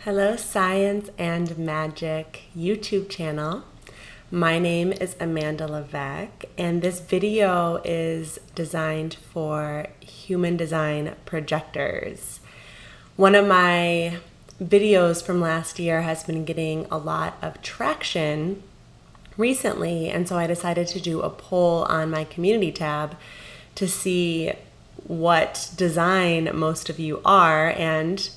Hello, Science and Magic YouTube channel. My name is Amanda Levesque, and this video is designed for Human Design Projectors. One of my videos from last year has been getting a lot of traction recently, and so I decided to do a poll on my community tab to see what design most of you are, and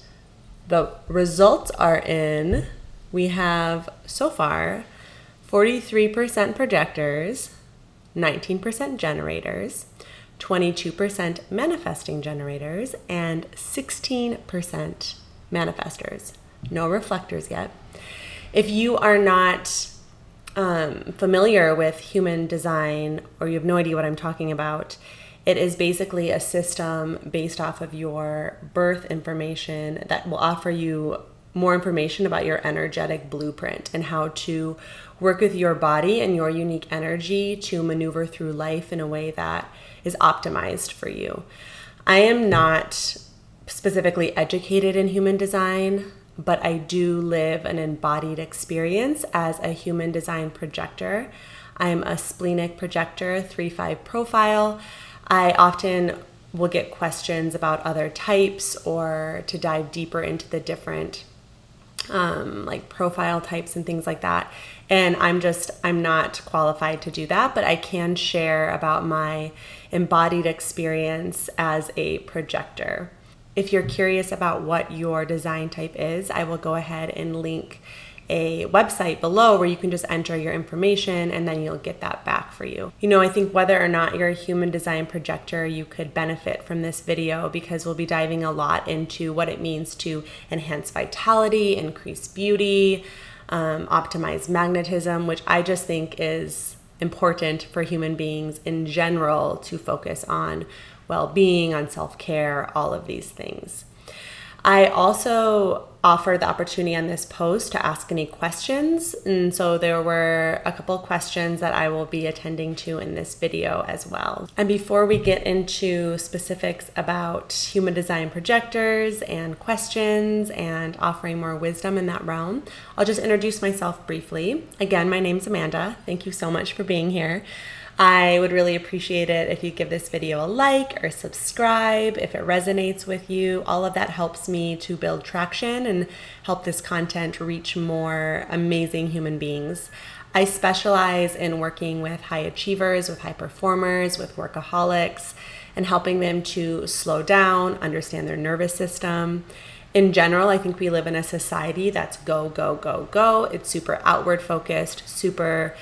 the results are in. We have so far 43% projectors, 19% generators, 22% manifesting generators, and 16% manifestors. No reflectors yet. If you are not familiar with human design, or you have no idea what I'm talking about, it is basically a system based off of your birth information that will offer you more information about your energetic blueprint and how to work with your body and your unique energy to maneuver through life in a way that is optimized for you. I am not specifically educated in human design, but I do live an embodied experience as a human design projector. I'm a splenic projector, 3/5 profile. I often will get questions about other types or to dive deeper into the different like profile types and things like that. And I'm not qualified to do that, but I can share about my embodied experience as a projector. If you're curious about what your design type is, I will go ahead and link a website below where you can just enter your information and then you'll get that back for you. I think whether or not you're a human design projector, you could benefit from this video because we'll be diving a lot into what it means to enhance vitality, increase beauty, optimize magnetism, which I just think is important for human beings in general to focus on well-being, on self-care, all of these things. I also offer the opportunity on this post to ask any questions, and so there were a couple questions that I will be attending to in this video as well. And before we get into specifics about human design projectors and questions and offering more wisdom in that realm, I'll just introduce myself briefly. Again, my name's Amanda. Thank you so much for being here. I would really appreciate it if you give this video a like or subscribe if it resonates with you. All of that helps me to build traction and help this content reach more amazing human beings. I specialize in working with high achievers, with high performers, with workaholics, and helping them to slow down, understand their nervous system. In general, I think we live in a society that's go, go, go, go. It's super outward focused, super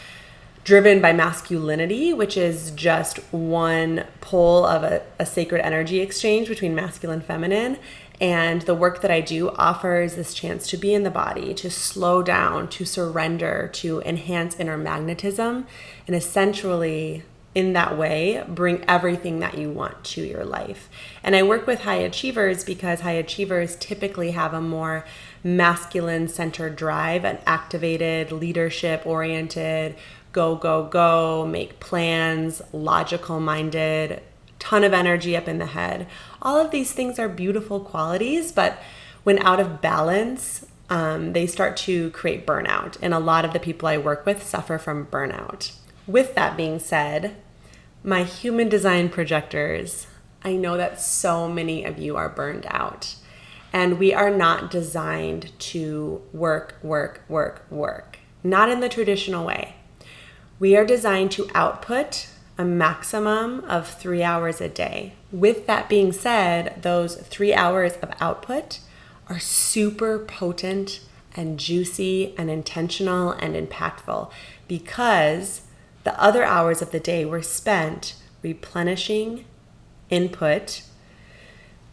driven by masculinity, which is just one pole of a sacred energy exchange between masculine and feminine. And the work that I do offers this chance to be in the body, to slow down, to surrender, to enhance inner magnetism, and essentially in that way bring everything that you want to your life. And I work with high achievers because high achievers typically have a more masculine centered drive, an activated, leadership oriented, go, go, go, make plans, logical minded, ton of energy up in the head. All of these things are beautiful qualities, but when out of balance, they start to create burnout. And a lot of the people I work with suffer from burnout. With that being said, my human design projectors, I know that so many of you are burned out. And we are not designed to work. Not in the traditional way. We are designed to output a maximum of 3 hours a day. With that being said, those 3 hours of output are super potent and juicy and intentional and impactful because the other hours of the day were spent replenishing input,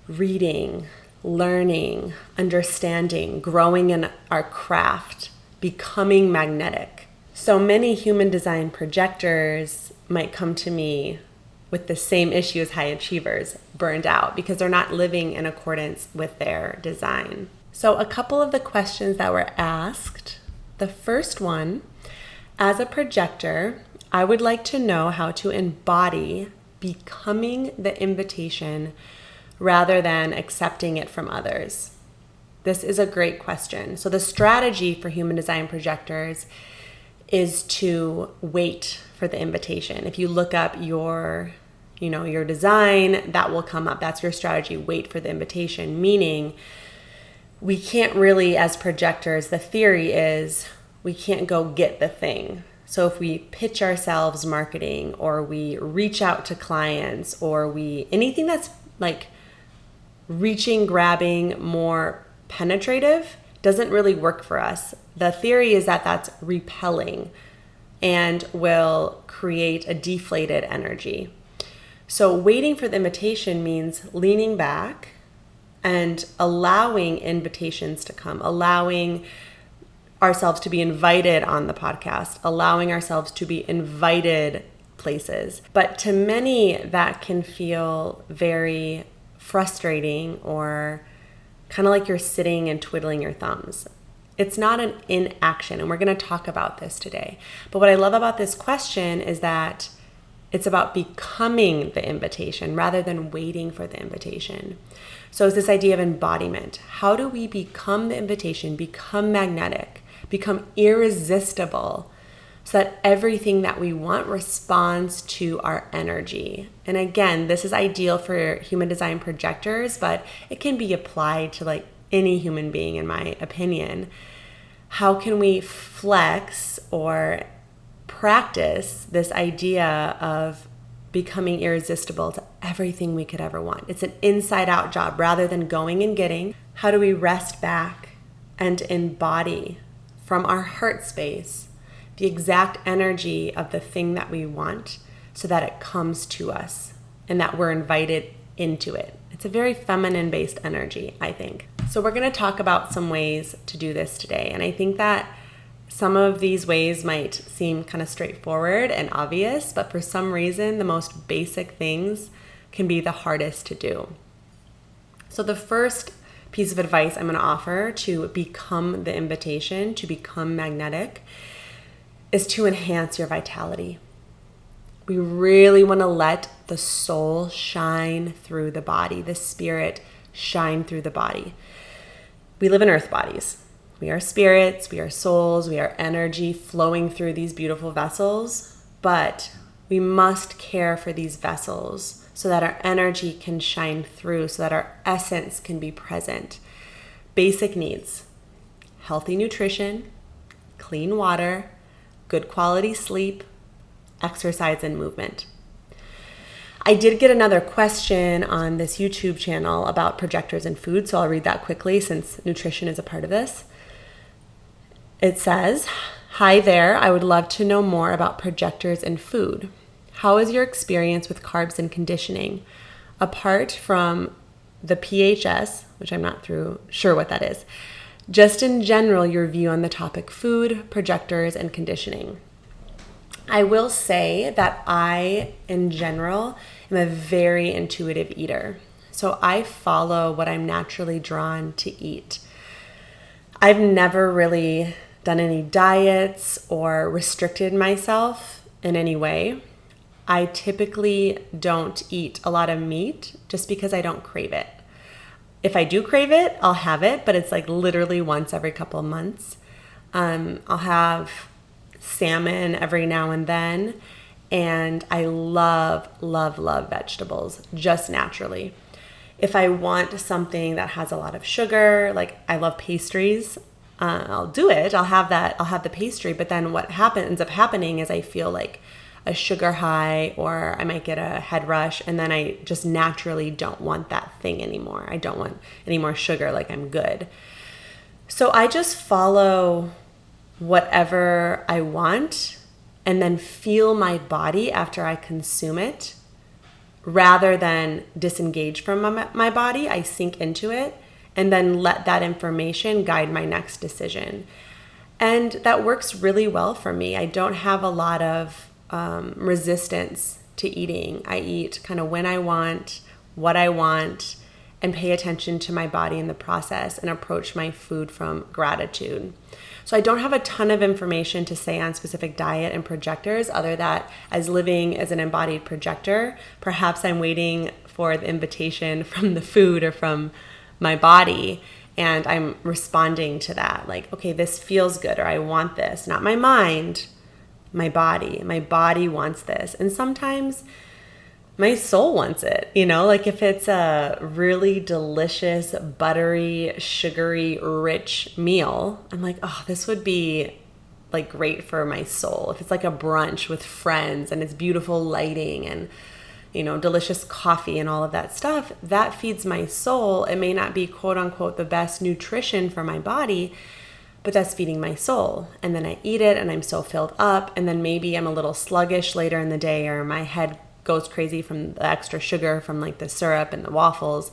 reading, learning, understanding, growing in our craft, becoming magnetic. So many human design projectors might come to me with the same issue as high achievers, burned out, because they're not living in accordance with their design. So a couple of the questions that were asked. The first one, as a projector, I would like to know how to embody becoming the invitation rather than accepting it from others. This is a great question. So the strategy for Human Design Projectors is to wait for the invitation. If you look up your design, that will come up. That's your strategy. Wait for the invitation, meaning we can't really, as projectors, the theory is we can't go get the thing. So if we pitch ourselves marketing, or we reach out to clients, or anything that's like reaching, grabbing, more penetrative doesn't really work for us. The theory is that that's repelling and will create a deflated energy. So waiting for the invitation means leaning back and allowing invitations to come, allowing ourselves to be invited on the podcast, allowing ourselves to be invited places. But to many, that can feel very frustrating, or kind of like you're sitting and twiddling your thumbs. It's not an inaction, and we're going to talk about this today. But what I love about this question is that it's about becoming the invitation rather than waiting for the invitation. So it's this idea of embodiment. How do we become the invitation, become magnetic, become irresistible, so that everything that we want responds to our energy? And again, this is ideal for Human Design Projectors, but it can be applied to like any human being, in my opinion. How can we flex or practice this idea of becoming irresistible to everything we could ever want? It's an inside out job rather than going and getting. How do we rest back and embody from our heart space the exact energy of the thing that we want, so that it comes to us and that we're invited into it? It's a very feminine based energy, I think. So we're going to talk about some ways to do this today. And I think that some of these ways might seem kind of straightforward and obvious, but for some reason, the most basic things can be the hardest to do. So the first piece of advice I'm going to offer to become the invitation, to become magnetic, is to enhance your vitality. We really want to let the soul shine through the body, the spirit shine through the body. We live in earth bodies. We are spirits, we are souls, we are energy flowing through these beautiful vessels, but we must care for these vessels so that our energy can shine through, so that our essence can be present. Basic needs: healthy nutrition, clean water, good quality sleep, exercise, and movement. I did get another question on this YouTube channel about projectors and food, so I'll read that quickly since nutrition is a part of this. It says, "Hi there, I would love to know more about projectors and food. How is your experience with carbs and conditioning? Apart from the PHS," which I'm not sure what that is, "just in general, your view on the topic food, projectors, and conditioning." I will say that I, in general, am a very intuitive eater. So I follow what I'm naturally drawn to eat. I've never really done any diets or restricted myself in any way. I typically don't eat a lot of meat just because I don't crave it. If I do crave it, I'll have it, but it's like literally once every couple of months. I'll have salmon every now and then, and I love, love, love vegetables just naturally. If I want something that has a lot of sugar, like I love pastries, I'll do it. I'll have the pastry, but then what ends up happening is I feel like a sugar high, or I might get a head rush, and then I just naturally don't want that thing anymore. I don't want any more sugar, like I'm good. So I just follow whatever I want and then feel my body after I consume it. Rather than disengage from my body, I sink into it and then let that information guide my next decision. And that works really well for me. I don't have a lot of resistance to eating. I eat kind of when I want, what I want, and pay attention to my body in the process and approach my food from gratitude. So I don't have a ton of information to say on specific diet and projectors, other that as living as an embodied projector, perhaps I'm waiting for the invitation from the food or from my body. and I'm responding to that. Like, okay, this feels good, or I want this. Not my mind, my body. My body wants this. And sometimes my soul wants it, like if it's a really delicious, buttery, sugary, rich meal, I'm like, oh, this would be like great for my soul. If it's like a brunch with friends and it's beautiful lighting and, delicious coffee and all of that stuff, that feeds my soul. It may not be quote unquote the best nutrition for my body, but that's feeding my soul. And then I eat it and I'm so filled up. And then maybe I'm a little sluggish later in the day, or my head goes crazy from the extra sugar from like the syrup and the waffles.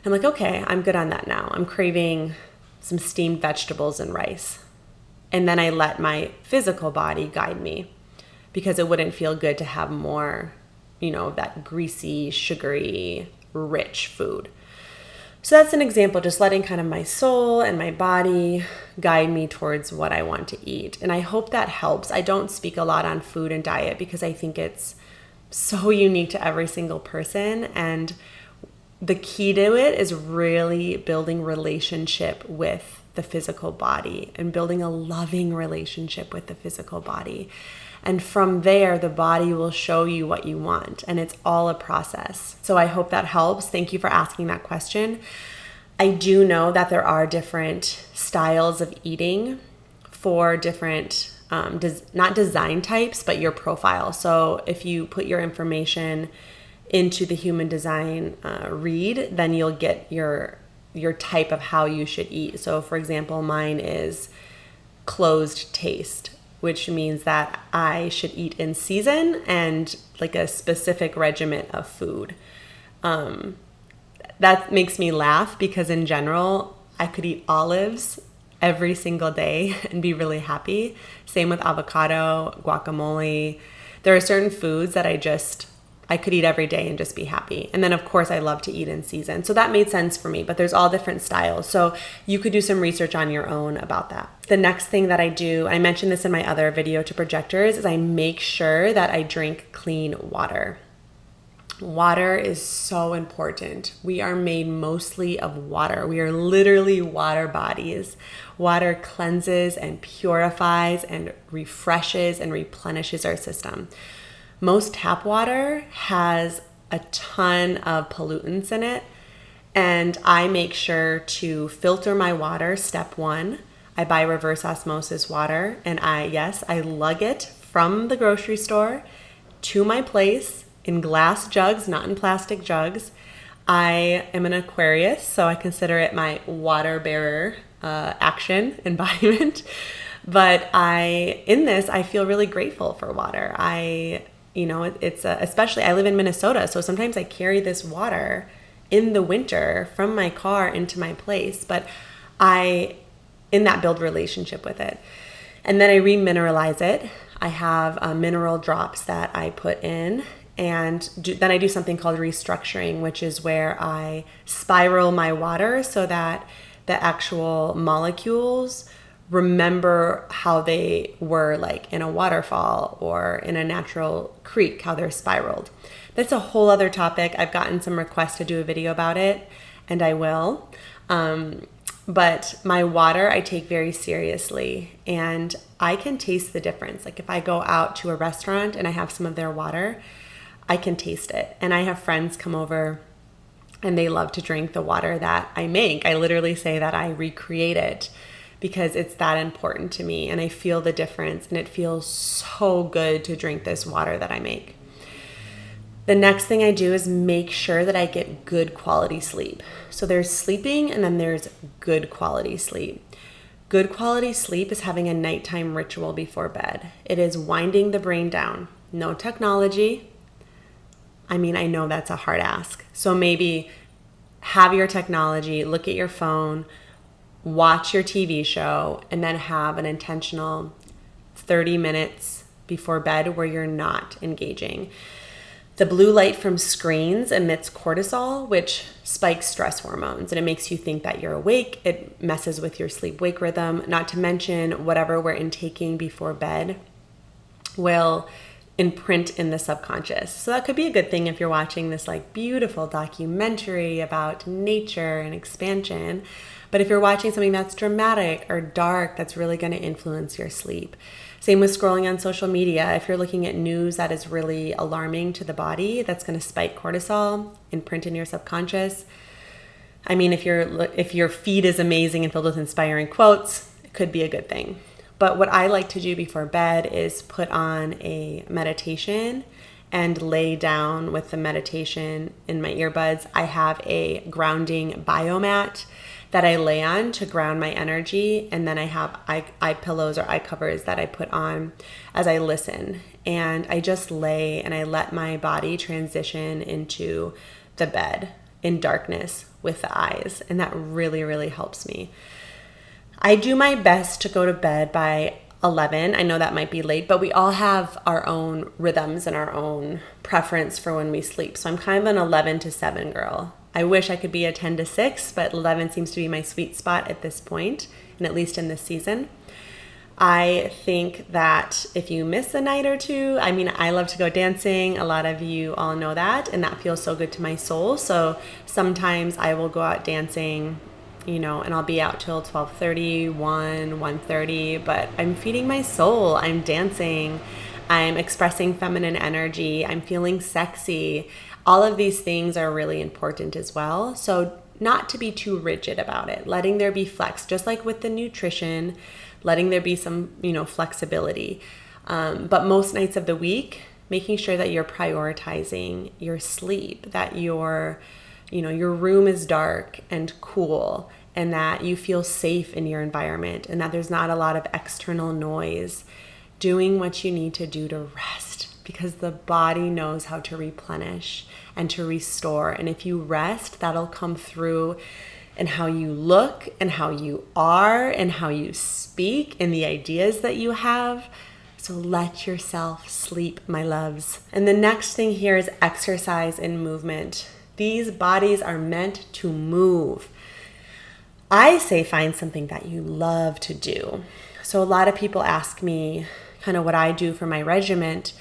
I'm like, okay, I'm good on that now. I'm craving some steamed vegetables and rice. And then I let my physical body guide me, because it wouldn't feel good to have more, that greasy, sugary, rich food. So that's an example, just letting kind of my soul and my body guide me towards what I want to eat. And I hope that helps. I don't speak a lot on food and diet because I think it's so unique to every single person. And the key to it is really building relationship with the physical body and building a loving relationship with the physical body. And from there, the body will show you what you want. And it's all a process. So I hope that helps. Thank you for asking that question. I do know that there are different styles of eating for different not design types, but your profile. So if you put your information into the Human Design read, then you'll get your type of how you should eat. So for example, mine is closed taste, which means that I should eat in season and like a specific regimen of food. That makes me laugh because in general, I could eat olives every single day and be really happy. Same with avocado, guacamole. There are certain foods that I could eat every day and just be happy. And then of course I love to eat in season. So that made sense for me, but there's all different styles. So you could do some research on your own about that. The next thing that I do, I mentioned this in my other video to projectors, is I make sure that I drink clean water. Water is so important. We are made mostly of water. We are literally water bodies. Water cleanses and purifies and refreshes and replenishes our system. Most tap water has a ton of pollutants in it, and I make sure to filter my water. Step one, I buy reverse osmosis water, and I lug it from the grocery store to my place in glass jugs, not in plastic jugs. I am an Aquarius, so I consider it my water bearer action, embodiment. But I feel really grateful for water. Especially I live in Minnesota, so sometimes I carry this water in the winter from my car into my place, but build relationship with it. And then I remineralize it. I have mineral drops that I put in, and then I do something called restructuring, which is where I spiral my water so that the actual molecules remember how they were like in a waterfall or in a natural creek, how they're spiraled. That's a whole other topic. I've gotten some requests to do a video about it, and I will. But my water I take very seriously, and I can taste the difference. Like if I go out to a restaurant and I have some of their water, I can taste it. And I have friends come over and they love to drink the water that I make. I literally say that I recreate it because it's that important to me, and I feel the difference, and it feels so good to drink this water that I make. The next thing I do is make sure that I get good quality sleep. So there's sleeping, and then there's good quality sleep. Good quality sleep is having a nighttime ritual before bed. It is winding the brain down. No technology. I know that's a hard ask. So maybe have your technology, look at your phone, watch your TV show, and then have an intentional 30 minutes before bed where you're not engaging. The blue light from screens emits cortisol, which spikes stress hormones, and it makes you think that you're awake. It messes with your sleep-wake rhythm, not to mention whatever we're intaking before bed will imprint in the subconscious. So that could be a good thing if you're watching this like beautiful documentary about nature and expansion. But if you're watching something that's dramatic or dark, that's really going to influence your sleep. Same with scrolling on social media. If you're looking at news that is really alarming to the body, that's going to spike cortisol, imprint in your subconscious. I mean, if your feed is amazing and filled with inspiring quotes, it could be a good thing. But what I like to do before bed is put on a meditation and lay down with the meditation in my earbuds. I have a grounding biomat that I lay on to ground my energy. And then I have eye pillows or eye covers that I put on as I listen. And I just lay and I let my body transition into the bed in darkness with the eyes. And that really, really helps me. I do my best to go to bed by 11. I know that might be late, but we all have our own rhythms and our own preference for when we sleep. So I'm kind of an 11 to 7 girl. I wish I could be a 10 to 6, but 11 seems to be my sweet spot at this point, and at least in this season. I think that if you miss a night or two, I mean, I love to go dancing. A lot of you all know that, and that feels so good to my soul. So sometimes I will go out dancing, and I'll be out till 12:30, 1:30, but I'm feeding my soul. I'm dancing. I'm expressing feminine energy. I'm feeling sexy. All of these things are really important as well. So not to be too rigid about it, letting there be flex, just like with the nutrition, letting there be some, flexibility. But most nights of the week, making sure that you're prioritizing your sleep, that your room is dark and cool, and that you feel safe in your environment, and that there's not a lot of external noise. Doing what you need to do to rest, because the body knows how to replenish and to restore. And if you rest, that'll come through in how you look and how you are and how you speak and the ideas that you have. So let yourself sleep, my loves. And the next thing here is exercise and movement. These bodies are meant to move. I say find something that you love to do. So a lot of people ask me kind of what I do for my regiment,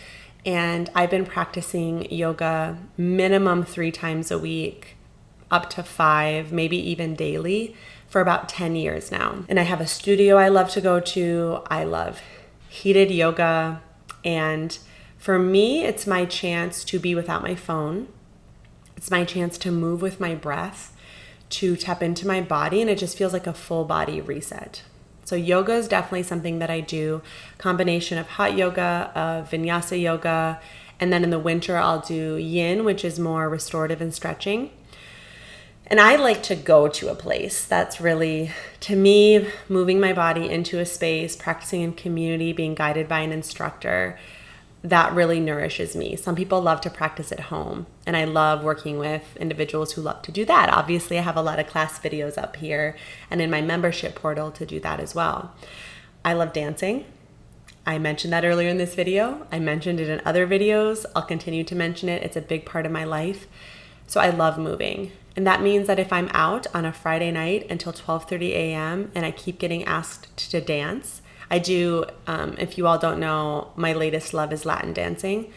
and I've been practicing yoga minimum 3 times a week, up to 5, maybe even daily, for about 10 years now. And I have a studio I love to go to. I love heated yoga. And for me, it's my chance to be without my phone. It's my chance to move with my breath, to tap into my body, and it just feels like a full body reset. So yoga is definitely something that I do, combination of hot yoga, of vinyasa yoga, and then in the winter I'll do yin, which is more restorative and stretching. And I like to go to a place that's really, to me, moving my body into a space, practicing in community, being guided by an instructor, that really nourishes me. Some people love to practice at home, and I love working with individuals who love to do that. Obviously, I have a lot of class videos up here and in my membership portal to do that as well. I love dancing. I mentioned that earlier in this video. I mentioned it in other videos. I'll continue to mention it. It's a big part of my life. So I love moving. And that means that if I'm out on a Friday night until 12:30 a.m. and I keep getting asked to dance, I do, if you all don't know, my latest love is Latin dancing.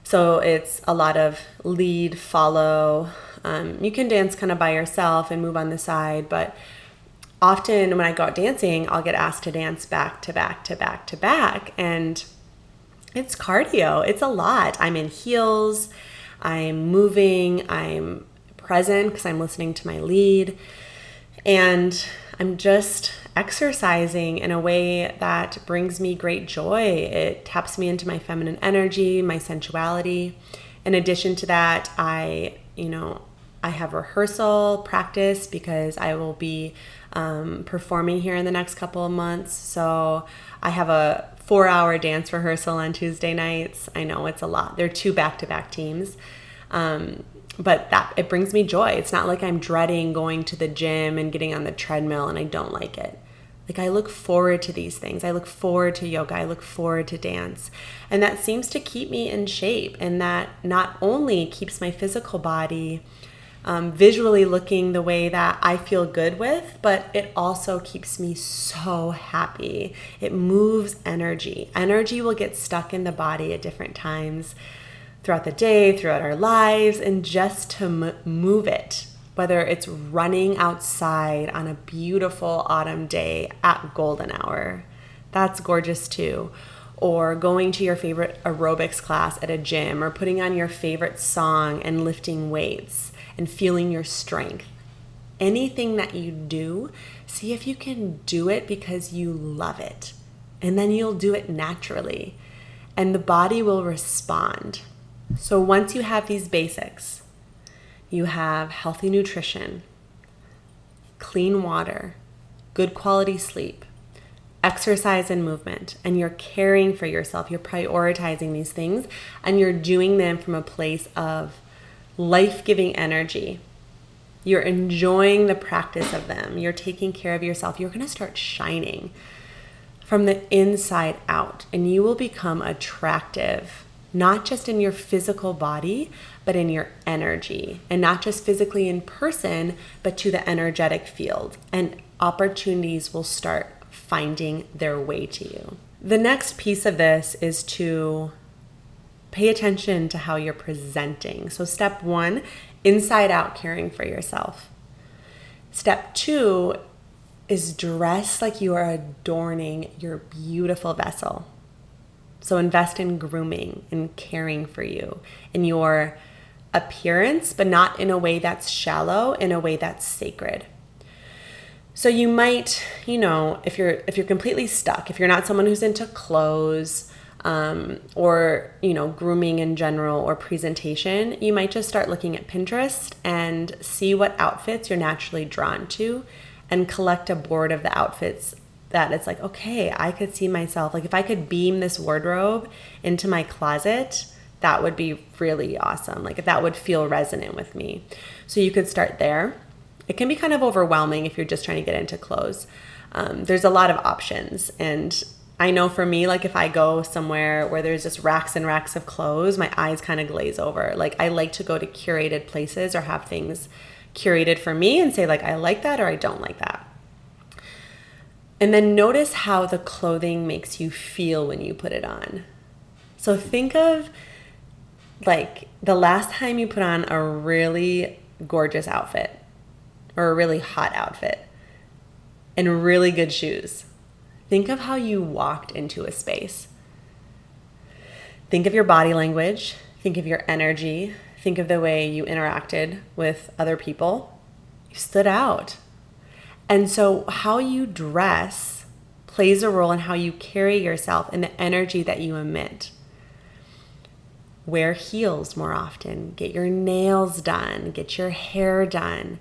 So it's a lot of lead, follow. You can dance kind of by yourself and move on the side, but often when I go out dancing, I'll get asked to dance back to back to back to back. And it's cardio. It's a lot. I'm in heels. I'm moving. I'm present because I'm listening to my lead. And I'm just exercising in a way that brings me great joy. It taps me into my feminine energy, my sensuality. In addition to that, I have rehearsal practice because I will be performing here in the next couple of months. So I have a 4-hour dance rehearsal on Tuesday nights. I know it's a lot. They're 2 back-to-back teams. But it brings me joy. It's not like I'm dreading going to the gym and getting on the treadmill and I don't like it. Like, I look forward to these things. I look forward to yoga. I look forward to dance. And that seems to keep me in shape. And that not only keeps my physical body visually looking the way that I feel good with, but it also keeps me so happy. It moves energy. Energy will get stuck in the body at different times throughout the day, throughout our lives, and just to move it whether it's running outside on a beautiful autumn day at golden hour. That's gorgeous too. Or going to your favorite aerobics class at a gym, or putting on your favorite song and lifting weights and feeling your strength. Anything that you do, see if you can do it because you love it. And then you'll do it naturally. And the body will respond. So once you have these basics, you have healthy nutrition, clean water, good quality sleep, exercise and movement, and you're caring for yourself, you're prioritizing these things, and you're doing them from a place of life-giving energy. You're enjoying the practice of them. You're taking care of yourself. You're going to start shining from the inside out, and you will become attractive, not just in your physical body, but in your energy, and not just physically in person, but to the energetic field, and opportunities will start finding their way to you. The next piece of this is to pay attention to how you're presenting. So step 1, inside out caring for yourself. Step 2 is dress like you are adorning your beautiful vessel. So invest in grooming and caring for you, in your appearance, but not in a way that's shallow, in a way that's sacred. So you might, if you're completely stuck, if you're not someone who's into clothes, or, grooming in general or presentation, you might just start looking at Pinterest and see what outfits you're naturally drawn to and collect a board of the outfits that it's like, okay, I could see myself. Like if I could beam this wardrobe into my closet, that would be really awesome. Like that would feel resonant with me. So you could start there. It can be kind of overwhelming if you're just trying to get into clothes. There's a lot of options. And I know for me, like if I go somewhere where there's just racks and racks of clothes, my eyes kind of glaze over. Like I like to go to curated places or have things curated for me and say like, I like that or I don't like that. And then notice how the clothing makes you feel when you put it on. So think of like the last time you put on a really gorgeous outfit or a really hot outfit and really good shoes. Think of how you walked into a space. Think of your body language. Think of your energy. Think of the way you interacted with other people. You stood out. And so how you dress plays a role in how you carry yourself and the energy that you emit. Wear heels more often. Get your nails done. Get your hair done.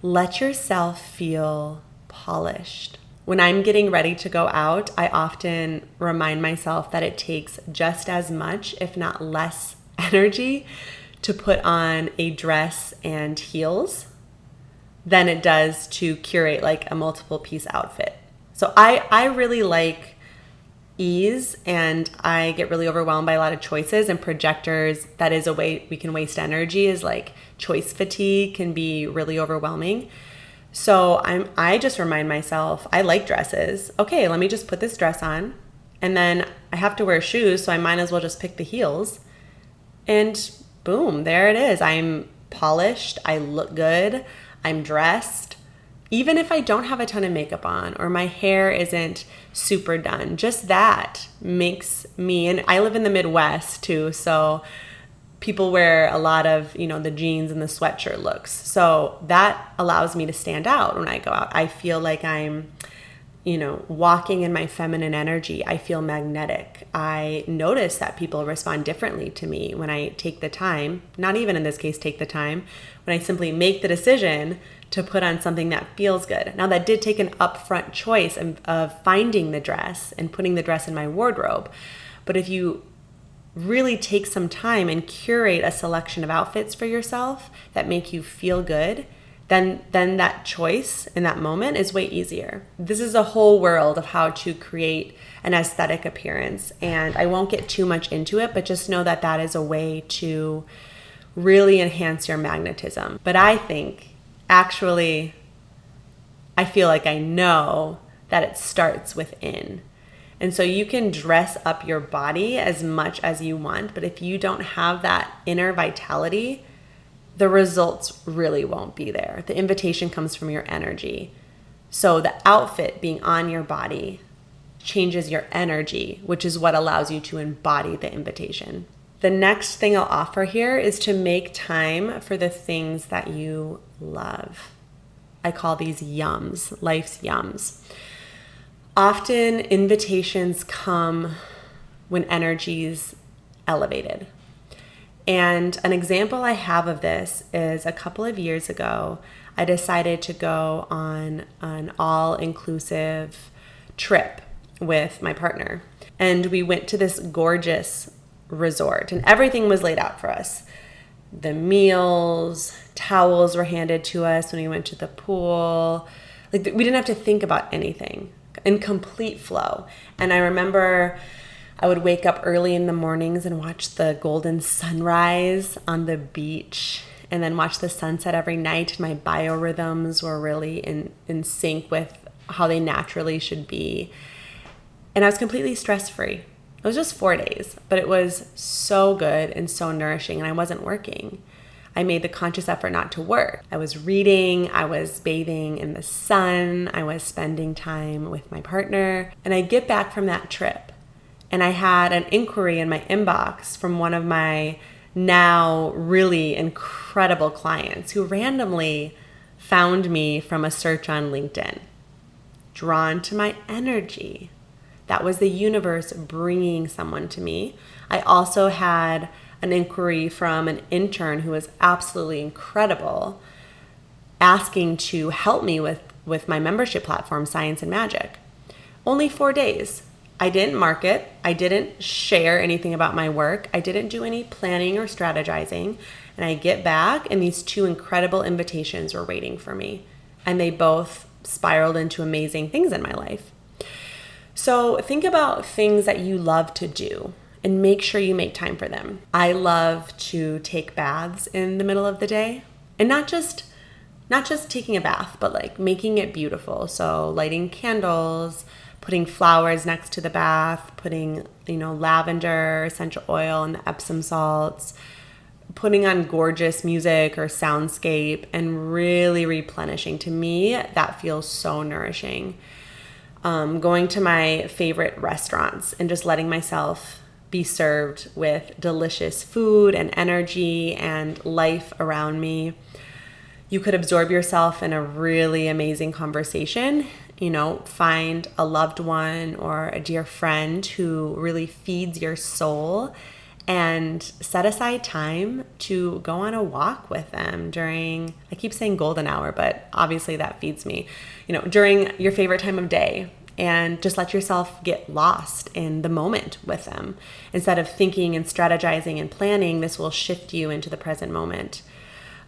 Let yourself feel polished. When I'm getting ready to go out, I often remind myself that it takes just as much, if not less, energy to put on a dress and heels than it does to curate like a multiple piece outfit. So I really like ease, and I get really overwhelmed by a lot of choices, and projectors, that is a way we can waste energy, is like choice fatigue can be really overwhelming. So I just remind myself, I like dresses. Okay, let me just put this dress on, and then I have to wear shoes, so I might as well just pick the heels. And boom, there it is. I'm polished, I look good, I'm dressed. Even if I don't have a ton of makeup on or my hair isn't super done, just that makes me, and I live in the Midwest too, so people wear a lot of, the jeans and the sweatshirt looks. So that allows me to stand out when I go out. I feel like I'm, walking in my feminine energy. I feel magnetic. I notice that people respond differently to me when I take the time, not even in this case take the time, when I simply make the decision to put on something that feels good. Now that did take an upfront choice of finding the dress and putting the dress in my wardrobe. But if you really take some time and curate a selection of outfits for yourself that make you feel good, then that choice in that moment is way easier. This is a whole world of how to create an aesthetic appearance, and I won't get too much into it, but just know that that is a way to really enhance your magnetism. But I think, actually, I feel like I know that it starts within. And so you can dress up your body as much as you want, but if you don't have that inner vitality, the results really won't be there. The invitation comes from your energy. So the outfit being on your body changes your energy, which is what allows you to embody the invitation. The next thing I'll offer here is to make time for the things that you love. I call these yums, life's yums. Often invitations come when energy's elevated. And an example I have of this is a couple of years ago, I decided to go on an all-inclusive trip with my partner. And we went to this gorgeous resort and everything was laid out for us. The meals, towels were handed to us when we went to the pool. Like, we didn't have to think about anything, in complete flow. And I remember I would wake up early in the mornings and watch the golden sunrise on the beach and then watch the sunset every night. My biorhythms were really in sync with how they naturally should be. And I was completely stress-free. It was just 4 days, but it was so good and so nourishing, and I wasn't working. I made the conscious effort not to work. I was reading, I was bathing in the sun, I was spending time with my partner, and I get back from that trip, and I had an inquiry in my inbox from one of my now really incredible clients who randomly found me from a search on LinkedIn, drawn to my energy. That was the universe bringing someone to me. I also had an inquiry from an intern who was absolutely incredible, asking to help me with my membership platform, Science and Magic. Only 4 days. I didn't market. I didn't share anything about my work. I didn't do any planning or strategizing. And I get back and these 2 incredible invitations were waiting for me. And they both spiraled into amazing things in my life. So think about things that you love to do and make sure you make time for them. I love to take baths in the middle of the day, and not just taking a bath, but like making it beautiful. So lighting candles, putting flowers next to the bath, putting, lavender, essential oil, and the Epsom salts, putting on gorgeous music or soundscape, and really replenishing. To me, that feels so nourishing. Going to my favorite restaurants and just letting myself be served with delicious food and energy and life around me. You could absorb yourself in a really amazing conversation, find a loved one or a dear friend who really feeds your soul and set aside time to go on a walk with them during, I keep saying golden hour, but obviously that feeds me, during your favorite time of day, and just let yourself get lost in the moment with them. Instead of thinking and strategizing and planning, this will shift you into the present moment.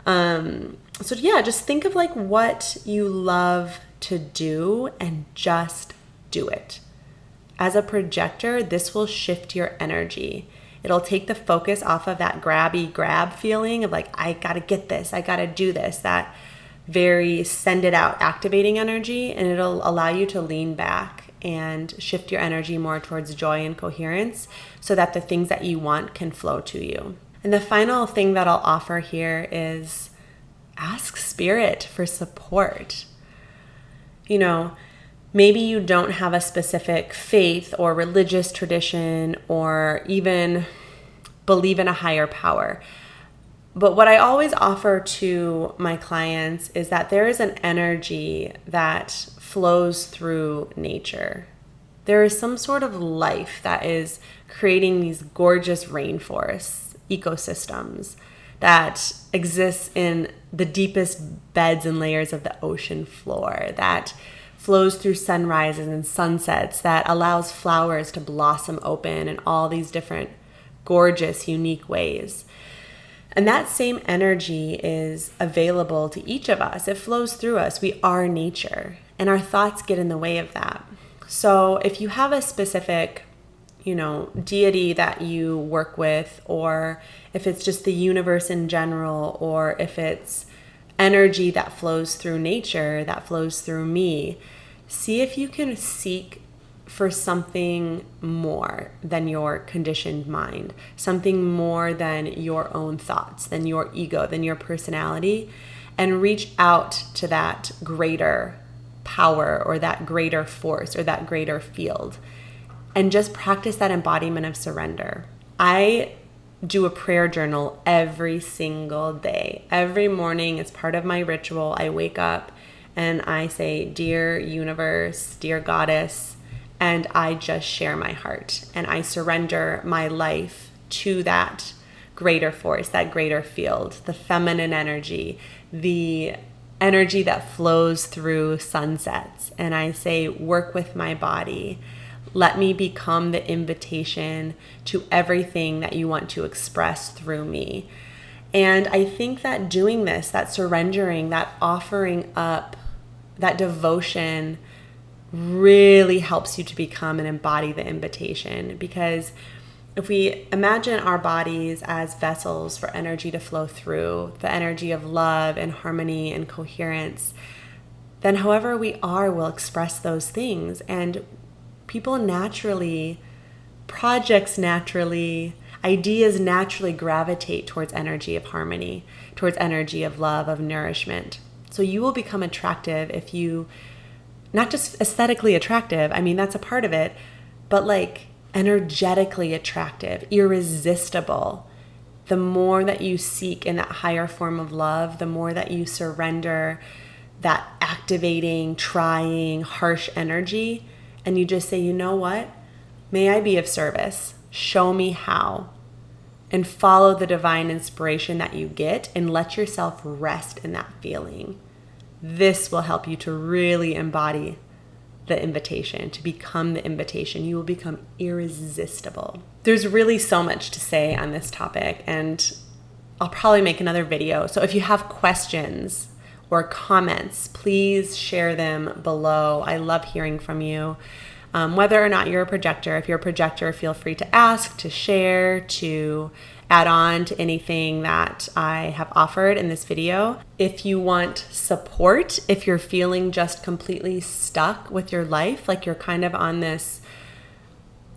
Just think of like what you love to do and just do it. As a projector, this will shift your energy. It'll take the focus off of that grab feeling of like, I gotta get this, I gotta do this, that very send it out, activating energy, and it'll allow you to lean back and shift your energy more towards joy and coherence so that the things that you want can flow to you. And the final thing that I'll offer here is ask spirit for support. Maybe you don't have a specific faith or religious tradition or even believe in a higher power. But what I always offer to my clients is that there is an energy that flows through nature. There is some sort of life that is creating these gorgeous rainforests, ecosystems that exists in the deepest beds and layers of the ocean floor, that flows through sunrises and sunsets, that allows flowers to blossom open in all these different gorgeous, unique ways. And that same energy is available to each of us. It flows through us. We are nature, and our thoughts get in the way of that. So if you have a specific, deity that you work with, or if it's just the universe in general, or if it's energy that flows through nature, that flows through me, see if you can seek for something more than your conditioned mind, something more than your own thoughts, than your ego, than your personality, and reach out to that greater power or that greater force or that greater field, and just practice that embodiment of surrender. I do a prayer journal every single day. Every morning, it's part of my ritual. I wake up and I say, "Dear universe, dear goddess," and I just share my heart and I surrender my life to that greater force, that greater field, the feminine energy, the energy that flows through sunsets. And I say, work with my body. Let me become the invitation to everything that you want to express through me. And I think that doing this, that surrendering, that offering up, that devotion really helps you to become and embody the invitation. Because if we imagine our bodies as vessels for energy to flow through, the energy of love and harmony and coherence, then however we are will express those things. And people naturally, projects naturally, ideas naturally gravitate towards energy of harmony, towards energy of love, of nourishment. So you will become attractive if you, not just aesthetically attractive, I mean, that's a part of it, but like energetically attractive, irresistible. The more that you seek in that higher form of love, the more that you surrender that activating, trying, harsh energy, and you just say, you know what? May I be of service. Show me how. And follow the divine inspiration that you get and let yourself rest in that feeling. This will help you to really embody the invitation, to become the invitation. You will become irresistible. There's really so much to say on this topic, and I'll probably make another video. So if you have questions or comments, please share them below. I love hearing from you. Whether or not you're a projector, if you're a projector, feel free to ask, to share, to add on to anything that I have offered in this video. If you want support, if you're feeling just completely stuck with your life, like you're kind of on this,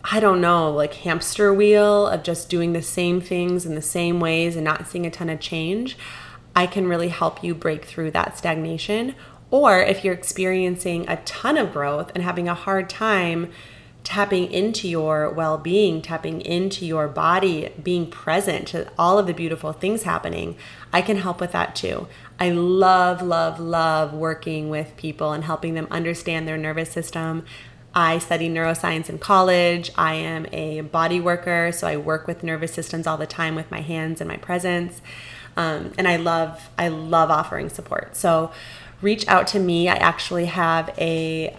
I don't know, like hamster wheel of just doing the same things in the same ways and not seeing a ton of change, I can really help you break through that stagnation. Or if you're experiencing a ton of growth and having a hard time tapping into your well-being, tapping into your body, being present to all of the beautiful things happening, I can help with that too. I love, love, love working with people and helping them understand their nervous system. I studied neuroscience in college. I am a body worker, so I work with nervous systems all the time with my hands and my presence. And I love offering support. So reach out to me. I actually have a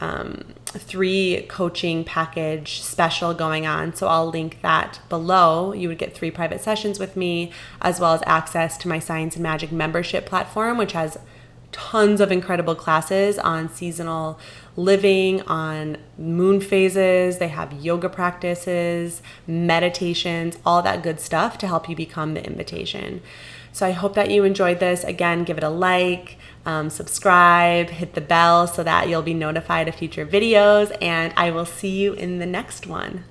3 coaching package special going on. So I'll link that below. You would get 3 private sessions with me, as well as access to my Science and Magic membership platform, which has tons of incredible classes on seasonal living, on moon phases. They have yoga practices, meditations, all that good stuff to help you become the invitation. So I hope that you enjoyed this. Again, give it a like, subscribe, hit the bell so that you'll be notified of future videos, and I will see you in the next one.